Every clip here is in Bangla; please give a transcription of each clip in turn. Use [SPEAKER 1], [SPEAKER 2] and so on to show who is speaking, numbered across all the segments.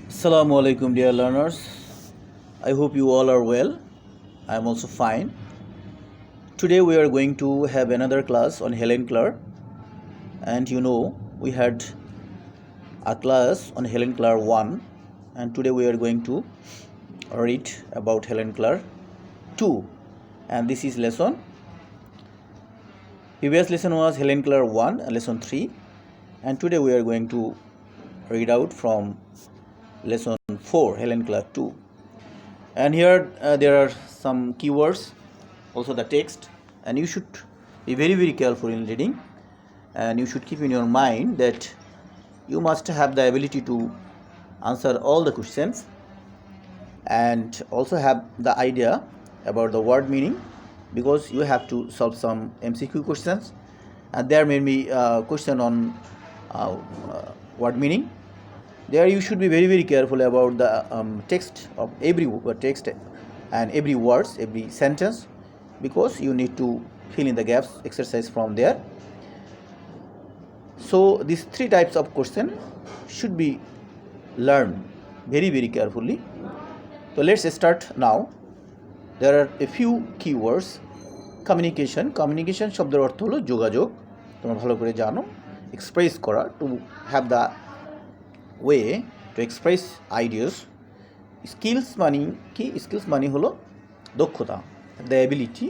[SPEAKER 1] Assalamu alaikum, dear learners. I hope you all are well. I am also fine. Today we are going to have another class on Helen Keller. And we had a class on Helen Keller 1. And today we are going to read about Helen Keller 2. And this is lesson. Previous lesson was Helen Keller 1 and lesson 3. And today we are going to read out from lesson 4, Helen Keller 2. And here there are some keywords, also the text, and you should be very, very careful in reading, and you should keep in your mind that you must have the ability to answer all the questions and also have the idea about the word meaning, because you have to solve some MCQ questions, and there may be a question on word meaning. There you should be very, very careful about the text of every text and every words, every sentence, because you need to fill in the gaps exercise from there. So these three types of question should be learned very, very carefully. So let's start now. There are a few keywords. Communication শব্দের অর্থ হলো যোগাযোগ, তোমরা ভালো করে জানো। এক্সপ্রেস করা, to have the way to express ideas. Skills মানে কি? স্কিলস মানে হলো দক্ষতা, দ্য অ্যাবিলিটি।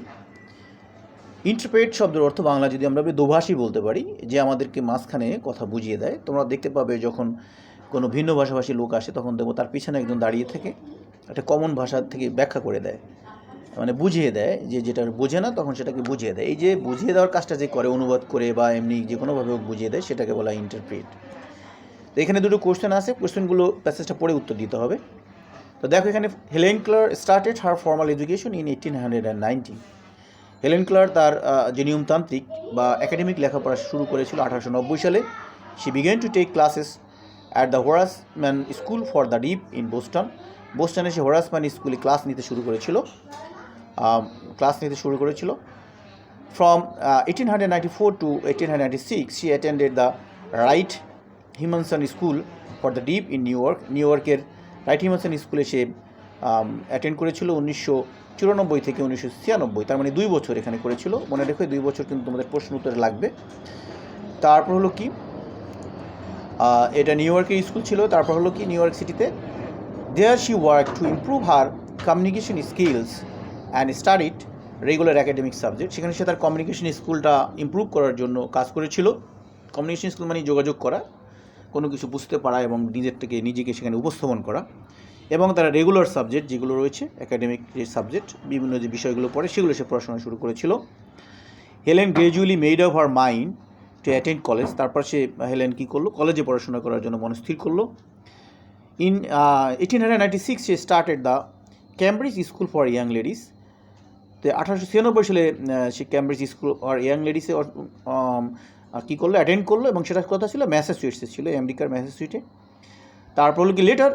[SPEAKER 1] ইন্টারপ্রেট শব্দের অর্থ বাংলা যদি আমরা দোভাষী বলতে পারি, যে আমাদেরকে মাঝখানে কথা বুঝিয়ে দেয়। তোমরা দেখতে পাবে যখন কোনো ভিন্ন ভাষাভাষী লোক আসে, তখন দেখবো তার পিছনে একজন দাঁড়িয়ে থেকে একটা কমন ভাষা থেকে ব্যাখ্যা করে দেয়, মানে বুঝিয়ে দেয়, যে যেটা বোঝে না তখন সেটাকে বুঝিয়ে দেয়। এই যে বুঝিয়ে দেওয়ার কাজটা যে করে, অনুবাদ করে বা এমনি যে কোনোভাবে বুঝিয়ে দেয়, সেটাকে বলা ইন্টারপ্রেট। তো এখানে দুটো কোশ্চেন আছে, কোশ্চেনগুলো প্যাসেজটা পড়ে উত্তর দিতে হবে। তো দেখো এখানে, Helen Keller started her formal education in 1890। Helen Keller তার যে নিয়মতান্ত্রিক বা একাডেমিক লেখাপড়া শুরু করেছিল 1890 সালে। She began to take classes at the Horace Mann school for the deaf in বোস্টনে সে হোরাসম্যান স্কুলে ক্লাস নিতে শুরু করেছিল। From 1894 to 1896 she attended the Wright Humason school for the deaf in নিউ ইয়র্কের রাইট হিমানসন স্কুলে সে অ্যাটেন্ড করেছিল 1994 থেকে 1996, তার মানে 2 বছর এখানে করেছিল। মনে রেখো 2 বছর কিন্তু তোমাদের প্রশ্ন উত্তরে লাগবে। তারপর হলো কি, এটা নিউ ইয়র্কের স্কুল ছিল। তারপর হলো কি, নিউ ইয়র্ক সিটিতে there she work to improve her communication skills and studied regular academic subject. সেখানে সে তার কমিউনিকেশন স্কিলটা ইমপ্রুভ করার জন্য কাজ করেছিল। কমিউনিকেশন স্কিল মানে যোগাযোগ করা, কোনো কিছু বুঝতে পারা এবং নিজেকে সেখানে উপস্থাপন করা, এবং তারা রেগুলার সাবজেক্ট যেগুলো রয়েছে, একাডেমিক যে সাবজেক্ট, বিভিন্ন যে বিষয়গুলো পড়ে সেগুলো সে পড়াশোনা শুরু করেছিল। Helen gradually made up her mind to attend college. তারপর হেলেন কী করলো, কলেজে পড়াশোনা করার জন্য মনস্থির করলো। In 1896 say started the Cambridge school for young ladies. তো 1896 সালে সে ক্যামব্রিজ স্কুল ফর ইয়াং লেডিসে কী করলো, অ্যাটেন্ড করলো, এবং সেটার কথা ছিল ম্যাসাচুয়েটসে ছিল, আমেরিকার ম্যাসাচুয়েটসে। তারপর হলো কি, letter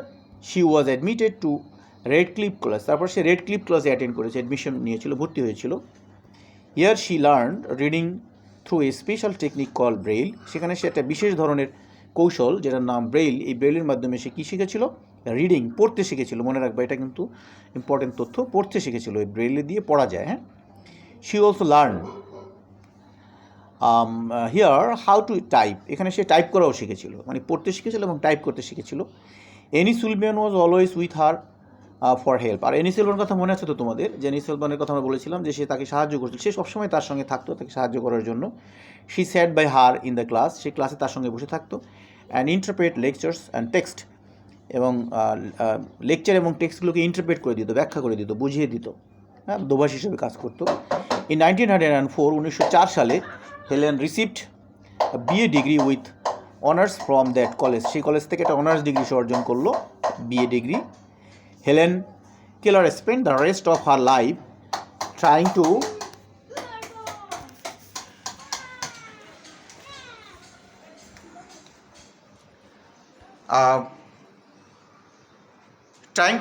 [SPEAKER 1] she was admitted to red cliff college. তারপর সে রেড ক্লিফ কলেজে অ্যাটেন্ড করেছে, অ্যাডমিশন নিয়েছিল, ভর্তি হয়েছিল। Here she learn reading through a special technique call Braille. সেখানে সে একটা বিশেষ ধরনের কৌশল, যেটার নাম ব্রেইল। এই ব্রেইলের মাধ্যমে সে কী শিখেছিল? রিডিং, পড়তে শিখেছিল। মনে রাখবে, এটা কিন্তু ইম্পর্টেন্ট তথ্য, পড়তে শিখেছিল। এই ব্রেইলে দিয়ে পড়া যায়। হ্যাঁ, she also learn here how to type. এখানে সে টাইপ করাও শিখেছিল, মানে পড়তে শিখেছিল এবং টাইপ করতে শিখেছিল। Annie Sullivan was always with her for help. আর এনি সুলবানের কথা মনে আছে তো তোমাদের? যে এনি সুলবানের কথা আমরা বলেছিলাম যে সে তাকে সাহায্য করছিল, সে সবসময় তার সঙ্গে থাকতো তাকে সাহায্য করার জন্য। She sat by her in the class. সে ক্লাসে তার সঙ্গে বসে থাকতো। And interpret lectures and text, এবং লেকচার এবং টেক্সটগুলোকে ইন্টারপ্রেট করে দিত, ব্যাখ্যা করে দিত, বুঝিয়ে দিত। হ্যাঁ, দোভাষী হিসেবে কাজ করতো। ইন 1904 সালে Helen received BA degree with honours from that college. সেই কলেজ থেকে একটা অনার্স ডিগ্রি সে অর্জন করলো, BA degree. Helen Keller spend the rest of her life trying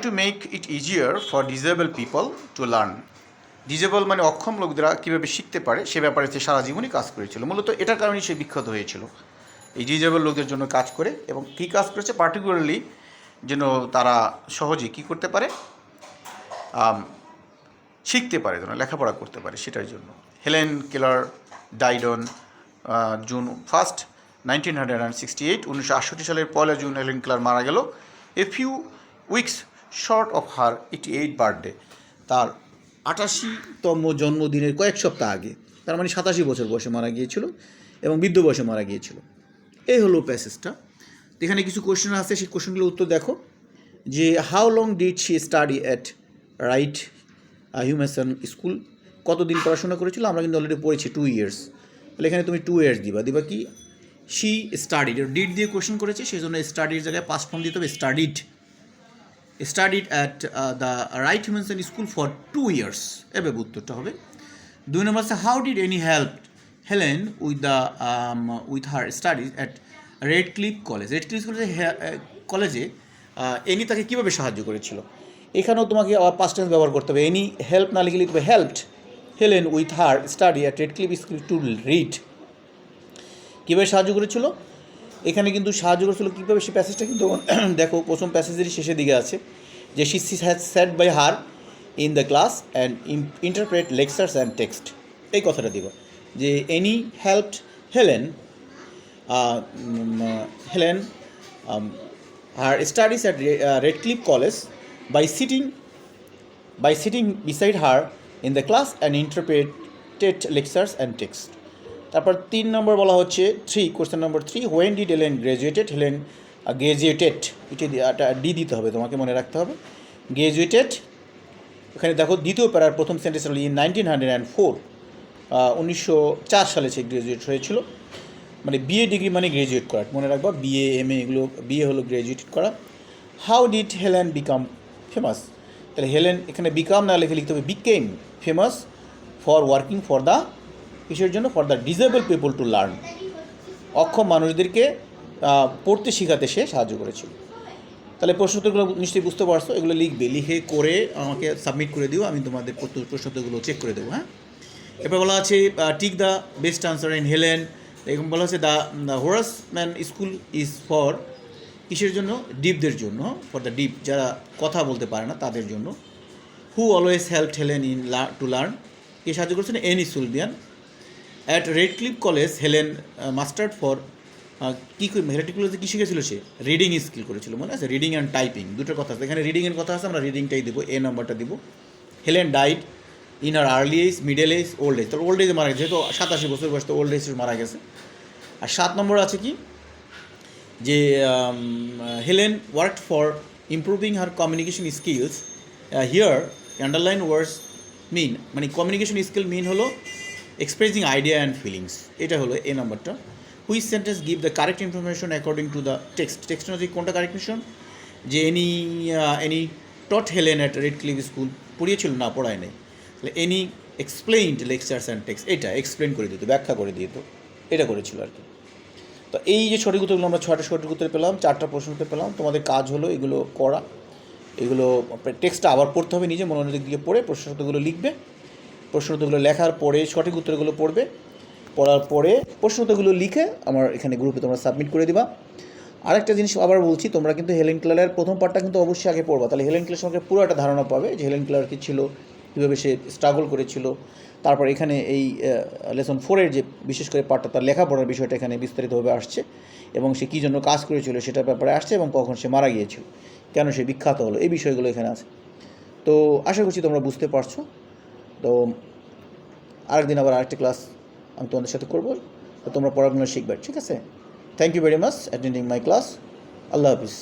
[SPEAKER 1] to make it easier for disable people to learn. Disable মানে অক্ষম লোকরা কীভাবে শিখতে পারে সে ব্যাপারে সে সারা জীবনই কাজ করেছিল। মূলত এটার কারণেই সে বিখ্যাত হয়েছিল, এই ডিজেবল লোকদের জন্য কাজ করে। এবং কী কাজ করেছে? পার্টিকুলারলি যেন তারা সহজে কী করতে পারে, শিখতে পারে, যেন লেখাপড়া করতে পারে, সেটার জন্য। Helen Keller died on June 1, 1968। 1968 সালের 1 জুন হেলেন কেলার মারা গেল। A few weeks short of her 88 birthday, তার 88তম জন্মদিনের কয়েক সপ্তাহ আগে, তার মানে 87 বছর বয়সে মারা গিয়েছিল এবং বৃদ্ধ বয়সে মারা গিয়েছিল। এই হলো প্যাসেজটা। এখানে কিছু কোয়েশ্চেন আছে, সেই কোয়েশ্চেনগুলোর উত্তর দেখো। যে how long did she study at Wright Humason school, কতদিন পড়াশোনা করেছিল? আমরা কিন্তু অলরেডি পড়েছি 2 ইয়ার্স, তাহলে এখানে তুমি 2 ইয়ার্স দিবা কি শি স্টাডিড, ডিড দিয়ে কোয়েশ্চেন করেছে, সেই জন্য স্টাডির জায়গায় পাস্ট ফর্ম দিতে হবে studied at the Wright Humason school for 2 years, এভাবে উত্তরটা হবে। 2 নম্বর আছে how did Annie help Helen with her studies at Radcliffe college. Radcliffe কলেজে এনি তাকে কীভাবে সাহায্য করেছিল? এখানেও তোমাকে আবার পাস্ট টেন্স ব্যবহার করতে হবে। এনি হেল্প না লিখে লিখতে হবে helped Helen with her study at red cliff school to read. কীভাবে সাহায্য করেছিল? এখানে কিন্তু সাহায্য করেছিল কীভাবে, সেই প্যাসেজটা কিন্তু দেখো প্রথম প্যাসেজেরই শেষের দিকে আছে যে she has sat by her in the class and interpret lectures and text. এই কথাটা দিব যে Annie helped Helen her studies at Redcliffe College by sitting beside her in the class and interpreted lectures and text. তারপর 3 নম্বর বলা হচ্ছে 3, question number 3, when did Helen graduated? Helen graduated, এটা ডি দিতে হবে, তোমাকে মনে রাখতে হবে। গ্রাজুয়েটেড, এখানে দেখো দ্বিতীয় প্যারার প্রথম সেন্টেন্স হলো ইন 1904, 1904 সালে সে গ্রাজুয়েট হয়েছিল। মানে বিএ ডিগ্রি মানে গ্র্যাজুয়েট করা, মনে রাখবা, বিএ এমএ এগুলো, বিএ হলো গ্র্যাজুয়েট করা। How did Helen become famous, তাহলে হেলেন এখানে বিকাম না লিখে লিখতে হবে became famous for working for the, কিসের জন্য? For the disable people to learn, অক্ষম মানুষদেরকে পড়তে শেখাতে সে সাহায্য করেছিল। তাহলে প্রশ্নোত্তরগুলো নিশ্চয়ই বুঝতে পারছো, এগুলো লিখবে, লিখে করে আমাকে সাবমিট করে দিও, আমি তোমাদের প্রশ্নোত্তরগুলো চেক করে দেবো। হ্যাঁ, এরপর বলা আছে tick the best answer in Helen, এরকম বলা হচ্ছে the Horace Mann school is for, কিসের জন্য? ডিপদের জন্য, ফর দ্য ডিপ, যারা কথা বলতে পারে না তাদের জন্য। Who always help Helen in to learn, কে সাহায্য করেছেন? Annie Sullivan. At Radcliffe college Helen mastered for, কী রেডক্লিফ কলেজে কী শিখেছিল সে? রিডিং স্কিল করেছিল, মনে আছে? রিডিং অ্যান্ড টাইপিং দুটোর কথা আছে, এখানে রিডিংয়ের কথা আছে, আমরা রিডিংটাই দেবো, এ নাম্বারটা দিব। Helen died in her early age, middle age, old age, তাহলে ওল্ড এজে মারা গেছে, যেহেতু 87 বছর বয়স, তো ওল্ড এজে মারা গেছে। আর 7 নম্বর আছে কি যে Helen worked for improving her communication skills, here underline words mean, মানে কমিউনিকেশন স্কিল মিন হলো এক্সপ্রেসিং আইডিয়া অ্যান্ড ফিলিংস, এটা হলো এ নাম্বারটা। Which sentence give the correct information according to the text, text অনুযায়ী কোনটা কারেক্টেশন? যে Annie taught Helen at Radcliffe school, পড়িয়েছিল না, পড়ায় নাই, তাহলে Annie explained lectures and text, এটা এক্সপ্লেন করে দিত, ব্যাখ্যা করে দিত, এটা করেছিল আর কি। তো এই যে সঠিক উত্তরগুলো আমরা 6টা সঠিক উত্তর পেলাম, 4টা প্রশ্ন উত্তর পেলাম। তোমাদের কাজ হলো এগুলো করা, এগুলো টেক্সটটা আবার পড়তে হবে, নিজে মনোযোগ দিয়ে পড়ে প্রশ্ন উত্তরগুলো লিখবে, প্রশ্ন উত্তরগুলো লেখার পরে সঠিক উত্তরগুলো পড়বে, পড়ার পরে প্রশ্ন উত্তরগুলো লিখে আমার এখানে গ্রুপে তোমরা সাবমিট করে দিবা। আরেকটা জিনিস আবার বলছি, তোমরা কিন্তু হেলেন ক্লারের প্রথম পার্টটা কিন্তু অবশ্যই আগে পড়বা, তাহলে হেলেন ক্লার সম্পর্কে পুরো একটা ধারণা পাবে যে হেলেন ক্লার কী ছিল, কীভাবে সে স্ট্রাগল করেছিল। তারপর এখানে এই লেসন 4-এর যে বিশেষ করে পার্টটা, তার লেখাপড়ার বিষয়টা এখানে বিস্তারিতভাবে আসছে এবং সে কী জন্য কাজ করেছিল সেটার ব্যাপারে আসছে এবং কখন সে মারা গিয়েছিল, কেন সে বিখ্যাত হলো, এই বিষয়গুলো এখানে আছে। তো আশা করছি তোমরা বুঝতে পারছো। তো আরেকদিন আবার আরেকটা ক্লাস আমি তোমাদের সাথে করবো, তো তোমরা পড়াগুলো শিখবে, ঠিক আছে? Thank you very much attending my class. আল্লাহ হাফিজ।